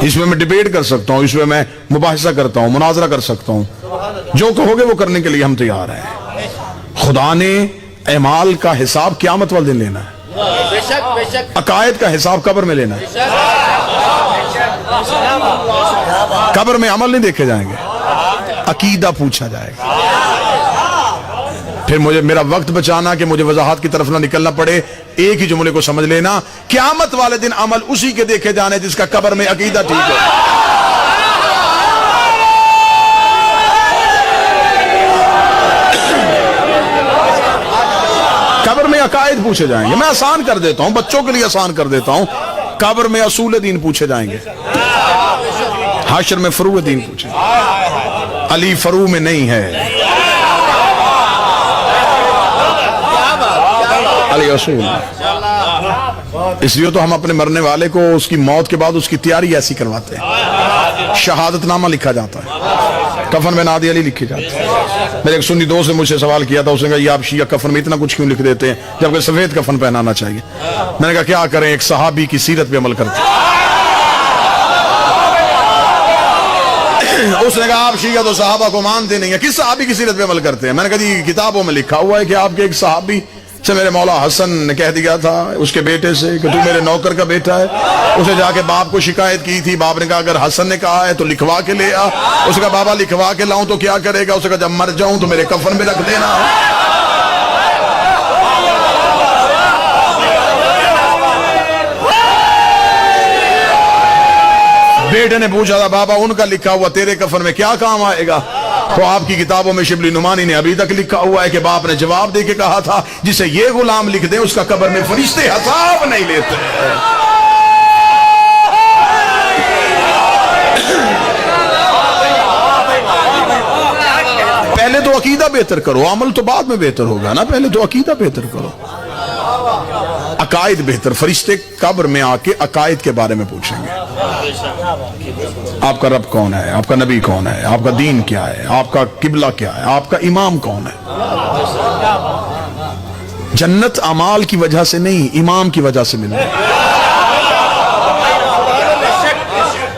اس میں ڈیبیٹ کر سکتا ہوں، اس میں میں مباحثہ کرتا ہوں، مناظرہ کر سکتا ہوں، جو کہو گے وہ کرنے کے لیے ہم تیار ہیں۔ خدا نے اعمال کا حساب قیامت والے دن لینا ہے، عقائد کا حساب قبر میں لینا ہے۔ قبر میں عمل نہیں دیکھے جائیں گے، عقیدہ پوچھا جائے گا۔ پھر مجھے میرا وقت بچانا کہ مجھے وضاحت کی طرف نہ نکلنا پڑے، ایک ہی جملے کو سمجھ لینا، قیامت والے دن عمل اسی کے دیکھے جانے جس کا قبر میں عقیدہ ٹھیک ہے۔ قبر میں عقائد پوچھے جائیں گے۔ میں آسان کر دیتا ہوں، بچوں کے لیے آسان کر دیتا ہوں، قبر میں اصول دین پوچھے جائیں گے، حشر میں فروع دین پوچھے۔ علی فروع میں نہیں ہے، علی اصول۔ اس لیے تو ہم اپنے مرنے والے کو اس کی موت کے بعد اس کی تیاری ایسی کرواتے ہیں، شہادت نامہ لکھا جاتا ہے، کفن میں نادی علی لکھی جاتی ہے۔ میرے ایک سنی دوست نے مجھ سے سوال کیا تھا، اس نے کہا یہ آپ شیعہ کفن میں اتنا کچھ کیوں لکھ دیتے ہیں جبکہ سفید کفن پہنانا چاہیے؟ میں نے کہا کیا کریں، ایک صحابی کی سیرت پہ عمل کرتے ہیں۔ اس نے کہا آپ شیعہ تو صحابہ کو مانتے نہیں ہیں، کس صحابی کی سیرت پہ عمل کرتے ہیں؟ میں نے کہا جی کتابوں میں لکھا ہوا ہے کہ آپ کے ایک صحابی سے میرے مولا حسن نے کہہ دیا تھا اس کے بیٹے سے کہ تو میرے نوکر کا بیٹا ہے۔ اسے جا کے باپ کو شکایت کی تھی، باپ نے کہا اگر حسن نے کہا ہے تو لکھوا کے لے آ۔ اس نے کہا بابا لکھوا کے لاؤں تو کیا کرے گا؟ اس نے کہا جب مر جاؤں تو میرے کفن میں رکھ دینا۔ بیٹے نے پوچھا تھا بابا ان کا لکھا ہوا تیرے کفن میں کیا کام آئے گا؟ تو آپ کی کتابوں میں شبلی نعمانی نے ابھی تک لکھا ہوا ہے کہ باپ نے جواب دے کے کہا تھا جسے یہ غلام لکھ دے اس کا قبر میں فرشتے حساب نہیں لیتے۔ پہلے تو عقیدہ بہتر کرو، عمل تو بعد میں بہتر ہوگا نا، پہلے تو عقیدہ بہتر کرو، عقائد بہتر۔ فرشتے قبر میں آ کے عقائد کے بارے میں پوچھیں گے، آپ کا رب کون ہے، آپ کا نبی کون ہے، آپ کا دین کیا ہے، آپ کا قبلہ کیا ہے، آپ کا امام کون ہے۔ جنت اعمال کی وجہ سے نہیں، امام کی وجہ سے ملے۔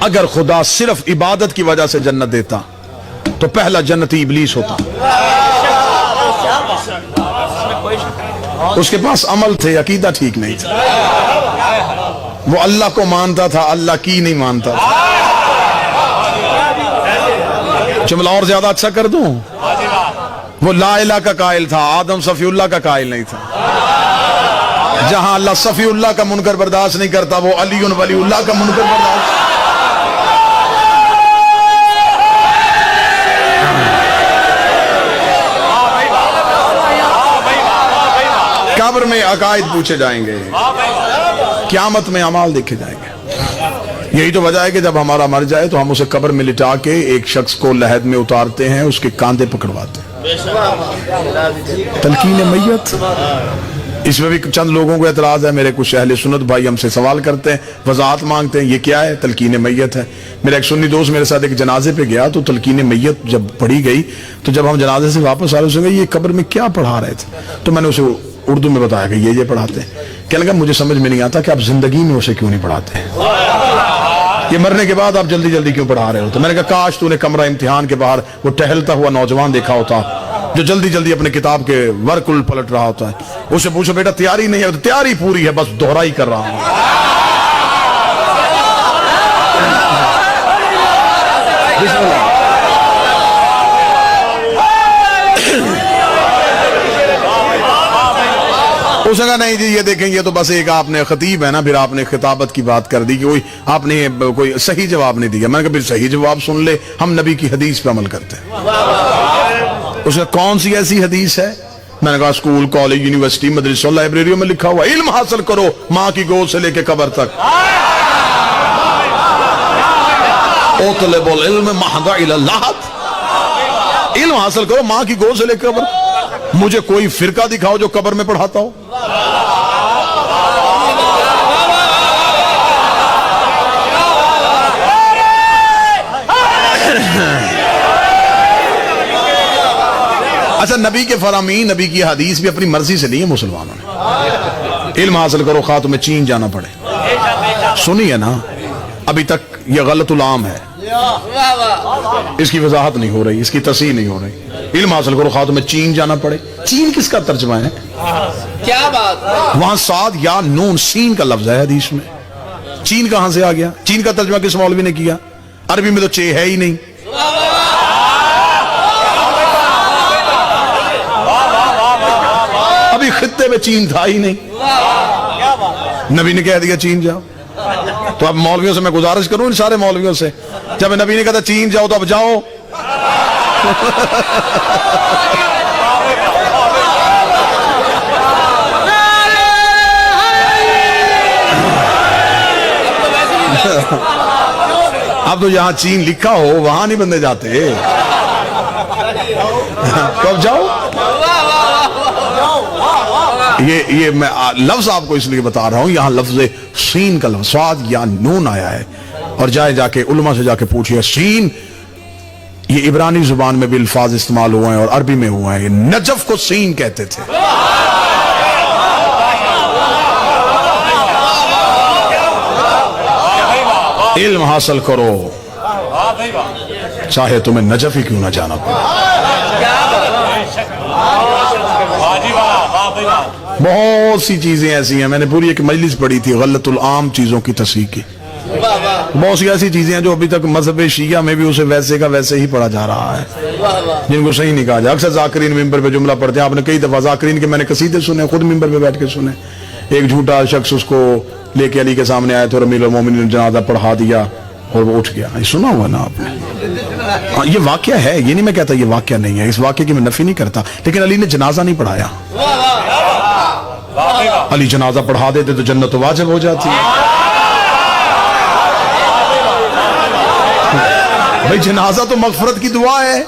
اگر خدا صرف عبادت کی وجہ سے جنت دیتا تو پہلا جنتی ابلیس ہوتا، اس کے پاس عمل تھے، عقیدہ ٹھیک نہیں تھا، وہ اللہ کو مانتا تھا، اللہ کی نہیں مانتا تھا۔ جملہ اور زیادہ اچھا کر دوں، وہ لا الہ کا قائل تھا، آدم صفی اللہ کا قائل نہیں تھا۔ جہاں اللہ صفی اللہ کا منکر برداشت نہیں کرتا وہ علی ولی اللہ کا منکر برداشت۔ قبر میں عقائد پوچھے جائیں گے، قیامت میں اعمال دیکھے جائیں گے۔ یہی تو وجہ ہے کہ جب ہمارا مر جائے تو ہم اسے قبر میں لٹا کے ایک شخص کو لحد میں اتارتے ہیں، اس کے کاندھے پکڑواتے ہیں، تلقین میت۔ اس میں بھی چند لوگوں کو اعتراض ہے، میرے کچھ اہل سنت بھائی ہم سے سوال کرتے ہیں، وضاحت مانگتے ہیں، یہ کیا ہے؟ تلقین میت ہے۔ میرا ایک سنی دوست میرے ساتھ ایک جنازے پہ گیا تو تلقین میت جب پڑھی گئی تو جب ہم جنازے سے واپس آ رہے اسے یہ قبر میں کیا پڑھا رہے تھے؟ تو میں نے اسے اردو میں بتایا کہ یہ پڑھاتے ہیں۔ کہنے لگا مجھے سمجھ میں نہیں آتا کہ آپ زندگی میں اسے کیوں نہیں پڑھاتے ہیں، یہ مرنے کے بعد آپ جلدی جلدی کیوں پڑھا رہے ہو؟ تو میں نے کہا کاش تو نے کمرہ امتحان کے باہر وہ ٹہلتا ہوا نوجوان دیکھا ہوتا جو جلدی جلدی اپنے کتاب کے ورق الٹ پلٹ رہا ہوتا ہے، اسے پوچھو بیٹا تیاری نہیں ہے؟ تیاری پوری ہے، بس دہرائی کر رہا ہوں۔ بسم اللہ۔ اس نے کہا نہیں جی یہ دیکھیں یہ تو بس ایک آپ نے خطیب ہے نا، پھر آپ نے خطابت کی بات کر دی کہ کوئی آپ نے کوئی صحیح جواب نہیں دیا۔ میں نے کہا پھر صحیح جواب سن لے، ہم نبی کی حدیث پہ عمل کرتے ہیں۔ اس نے کون سی ایسی حدیث ہے؟ میں نے کہا اسکول کالج یونیورسٹی مدرسوں لائبریریوں میں لکھا ہوا علم حاصل کرو ماں کی گود سے لے کے قبر تک، اطلب العلم محض الی اللہ، علم حاصل کرو ماں کی گود سے لے کے قبر۔ مجھے کوئی فرقہ دکھاؤ جو قبر میں پڑھاتا ہو۔ اچھا نبی کے فرامین، نبی کی حدیث بھی اپنی مرضی سے نہیں ہے مسلمانوں نے۔ علم حاصل کرو خواہ تمہیں چین جانا پڑے، سنی ہے نا؟ ابھی تک یہ غلط العام ہے، اس کی وضاحت نہیں ہو رہی، اس کی تصحیح نہیں ہو رہی۔ علم حاصل کرو، خواہ تمہیں چین جانا پڑے۔ چین کس کا ترجمہ ہے؟ کیا بات، وہاں صاد یا نون سین کا لفظ ہے حدیث میں، چین کہاں سے آ گیا؟ چین کا ترجمہ کس مولوی نے کیا؟ عربی میں تو چے ہے ہی نہیں۔ ابھی خطے میں چین تھا ہی نہیں، نبی نے کہہ دیا چین جاؤ۔ تو اب مولویوں سے میں گزارش کروں، ان سارے مولویوں سے، جب نبی نے کہا چین جاؤ تو اب جاؤ۔ اب تو جہاں چین لکھا ہو وہاں نہیں بندے جاتے، تو اب جاؤ۔ یہ میں لفظ آپ کو اس لیے بتا رہا ہوں، یہاں لفظ سین کا لفظ صاد یا نون آیا ہے، اور جا کے علماء سے جا کے پوچھئے سین یہ عبرانی زبان میں بھی الفاظ استعمال ہوئے ہیں اور عربی میں ہوئے ہیں۔ یہ نجف کو سین کہتے تھے۔ علم حاصل کرو، چاہے تمہیں نجف ہی کیوں نہ جانا پڑے۔ بہت سی چیزیں ایسی ہیں، میں نے پوری ایک مجلس پڑھی تھی غلط العام چیزوں کی تصحیح کی۔ بہت سی ایسی چیزیں ہیں جو ابھی تک مذہب شیعہ میں بھی اسے ویسے کا ویسے ہی پڑھا جا رہا ہے، جن کو صحیح نہیں کہا جائے۔ اکثر ذاکرین ممبر پہ جملہ پڑھتے ہیں، آپ نے کئی دفعہ ذاکرین کے میں نے قصیدے سنے، خود ممبر پہ بیٹھ کے سنے۔ ایک جھوٹا شخص اس کو لے کے علی کے سامنے آئے تھے اور امیر المومنین نے جنازہ پڑھا دیا اور وہ اٹھ گیا۔ یہ سنا ہوا نا آپ نے؟ ہاں یہ واقعہ ہے، یہ نہیں میں کہتا یہ واقعہ نہیں ہے، اس واقعے کی میں نفی نہیں کرتا، لیکن علی نے جنازہ نہیں پڑھایا۔ علی جنازہ پڑھا دیتے تو جنت واجب ہو جاتی ہے۔ بھائی جنازہ تو مغفرت کی دعا ہے،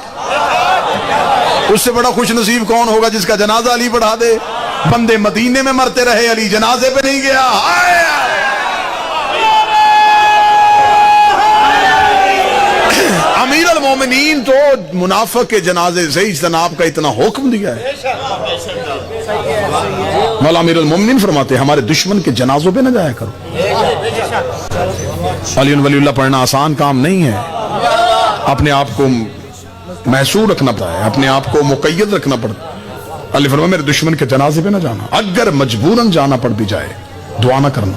اس سے بڑا خوش نصیب کون ہوگا جس کا جنازہ علی پڑھا دے؟ بندے مدینے میں مرتے رہے، علی جنازے پہ نہیں گیا۔ امیر المومنین تو منافق کے جنازے سے اجتناب کا اتنا حکم دیا ہے۔ مولا امیر المومنین فرماتے ہیں ہمارے دشمن کے جنازوں پہ نہ جایا کرو۔ علی ولی اللہ پڑھنا آسان کام نہیں ہے، اپنے آپ کو محصور رکھنا پڑتا ہے، اپنے آپ کو مقید رکھنا پڑتا ہے۔ علی فرمایا میرے دشمن کے جنازے پہ نہ جانا، اگر مجبوراً جانا پڑ بھی جائے دعا نہ کرنا۔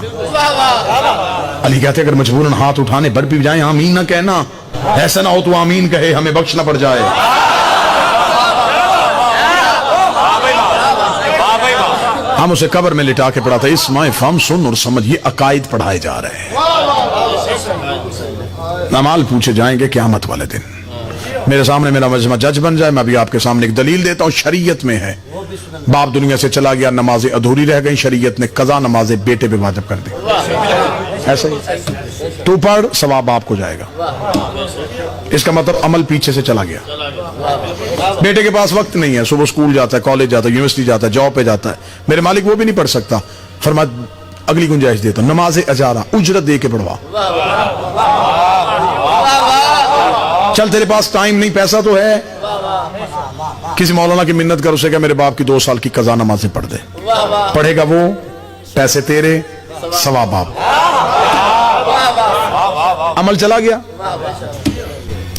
علی کہتے اگر مجبوراً ہاتھ اٹھانے بڑھ بھی جائیں آمین نہ کہنا، ایسا نہ ہو تو آمین کہے ہمیں بخشنا پڑ جائے۔ ہم اسے قبر میں لٹا کے پڑھاتے اسمع فہم سن اور سمجھ، یہ عقائد پڑھائے جا رہے ہیں۔ اعمال پوچھے جائیں گے قیامت والے دن۔ میرے سامنے میرا مجمع جج بن جائے، میں ابھی آپ کے سامنے ایک دلیل دیتا ہوں، شریعت میں ہے باپ دنیا سے چلا گیا، نمازیں ادھوری رہ گئیں، شریعت نے قضا نمازیں بیٹے پہ واجب کر دی۔ ایسا ہی تو پڑھ ثواب باپ کو جائے گا، اس کا مطلب عمل پیچھے سے چلا گیا۔ بیٹے کے پاس وقت نہیں ہے، صبح اسکول جاتا ہے، کالج جاتا ہے، یونیورسٹی جاتا ہے، جاب پہ جاتا ہے، میرے مالک وہ بھی نہیں پڑھ سکتا، فرمایا اگلی گنجائش دیتا ہوں، نماز اجارہ اجرت دے کے پڑھوا۔ چل تیرے پاس ٹائم نہیں، پیسہ تو ہے، کسی مولانا کی منت کر، اسے کہ میرے باپ کی 2 سال کی قضا نمازیں پڑھ دے، پڑھے گا وہ، پیسے تیرے، ثواب باپ۔ عمل چلا گیا۔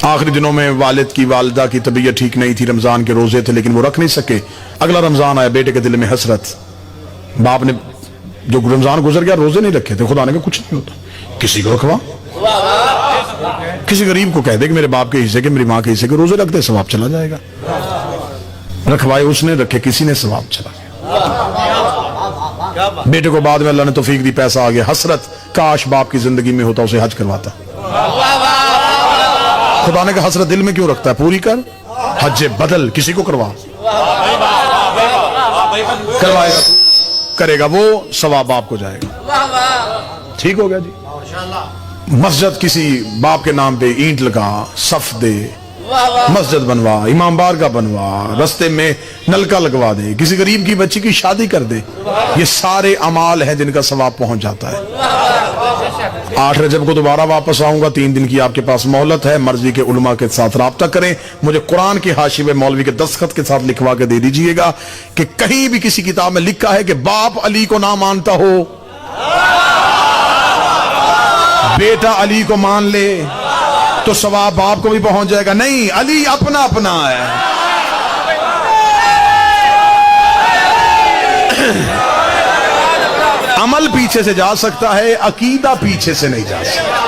آخری دنوں میں والد کی والدہ کی طبیعت ٹھیک نہیں تھی، رمضان کے روزے تھے لیکن وہ رکھ نہیں سکے، اگلا رمضان آیا، بیٹے کے دل میں حسرت، باپ نے جو رمضان گزر گیا روزے نہیں رکھے تھے، خدا نے کہا کچھ نہیں ہوتا، کسی کو رکھوا، کسی غریب کو کہہ دے کہ میرے باپ کے حصے کے، میری ماں کے حصے کے روزے رکھ دے، ثواب چلا جائے گا۔ رکھوائے اس نے، رکھے کسی نے، ثواب چلا گیا۔ بیٹے کو بعد میں اللہ نے توفیق دی، پیسہ آ گیا، حسرت کاش باپ کی زندگی میں ہوتا، اسے حج کرواتا۔ خدا نے کہا حسرت دل میں کیوں رکھتا ہے، پوری کر، حج بدل کسی کو کروا، کروائے گا، کرے گا وہ، ثواب باپ کو جائے گا۔ ٹھیک ہو گیا جی۔ مسجد کسی باپ کے نام پہ اینٹ لگا، صف دے، مسجد بنوا، امام بارگاہ بنوا، رستے میں نلکا لگوا دے، کسی غریب کی بچی کی شادی کر دے، یہ سارے اعمال ہیں جن کا ثواب پہنچ جاتا ہے۔ 8 رجب کو دوبارہ واپس آؤں گا، 3 دن کی آپ کے پاس مہلت ہے، مرضی کے علماء کے ساتھ رابطہ کریں، مجھے قرآن کے حاشیے میں مولوی کے دستخط کے ساتھ لکھوا کے دے دیجئے گا کہ کہیں بھی کسی کتاب میں لکھا ہے کہ باپ علی کو نہ مانتا ہو، بیٹا علی کو مان لے تو ثواب باپ کو بھی پہنچ جائے گا. نہیں, علی اپنا اپنا ہے. عمل پیچھے سے جا سکتا ہے, عقیدہ پیچھے سے نہیں جا سکتا.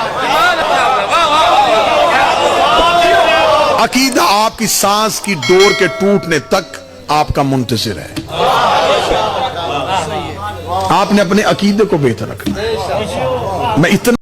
عقیدہ آپ کی سانس کی ڈور کے ٹوٹنے تک آپ کا منتظر ہے. آپ نے اپنے عقیدے کو بہتر رکھنا ہے. میں اتنا